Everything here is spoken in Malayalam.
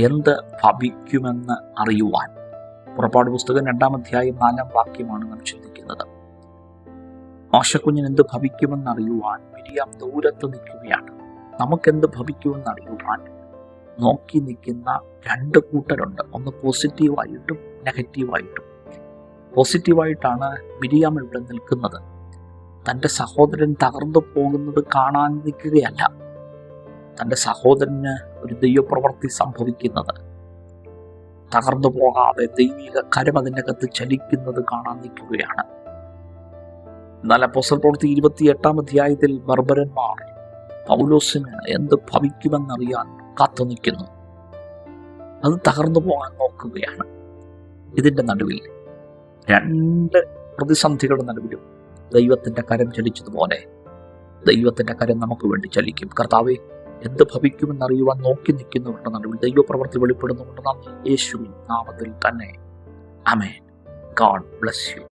എന്ത് ഭവിക്കുമെന്ന് അറിയുവാൻ. പുറപ്പാട് പുസ്തകം 2-ാം അധ്യായം 4-ാം വാക്യമാണ് നാം ചിന്തിക്കുന്നത്. മോശക്കുഞ്ഞിന് എന്ത് ഭവിക്കുമെന്ന് അറിയുവാൻ മിരിയാം ദൂരത്ത് നിൽക്കുകയാണ്. നമുക്കെന്ത് ഭവിക്കുമെന്ന് അറിയുവാൻ നോക്കി നിൽക്കുന്ന രണ്ട് കൂട്ടരുണ്ട്. ഒന്ന് പോസിറ്റീവായിട്ടും നെഗറ്റീവായിട്ടും. പോസിറ്റീവായിട്ടാണ് മിരിയാം ഇവിടെ നിൽക്കുന്നത്. തൻ്റെ സഹോദരൻ തകർന്നു പോകുന്നത് കാണാൻ നിൽക്കുകയല്ല, തൻ്റെ സഹോദരന് ഒരു ദൈവപ്രവൃത്തി സംഭവിക്കുന്നത്, തകർന്നു പോകാതെ ദൈവിക കരം അതിനകത്ത് ചലിക്കുന്നത് കാണാൻ നിൽക്കുകയാണ്. എന്നാൽ അപ്പോസ്തല പ്രവൃത്തി 28-ാം അധ്യായത്തിൽ ബർബരന്മാർ പൗലോസിന് എന്ത് ഭവിക്കുമെന്നറിയാൻ കാത്തു നിൽക്കുന്നു. അത് തകർന്നു പോകാൻ നോക്കുകയാണ്. ഇതിൻ്റെ നടുവിൽ, രണ്ട് പ്രതിസന്ധികളുടെ നടുവിലും ദൈവത്തിൻ്റെ കരം ചലിച്ചതുപോലെ ദൈവത്തിൻ്റെ കരം നമുക്ക് വേണ്ടി ചലിക്കും. കർത്താവേ, എന്ത് ഭവിക്കുമെന്നറിയുവാൻ നോക്കി നിൽക്കുന്നവരുടെ നടുവിൽ ദൈവപ്രവൃത്തി വെളിപ്പെടുന്നുകൊണ്ട് നന്ദി. യേശുവിൻ നാമത്തിൽ തന്നെ. ആമേൻ. God bless U.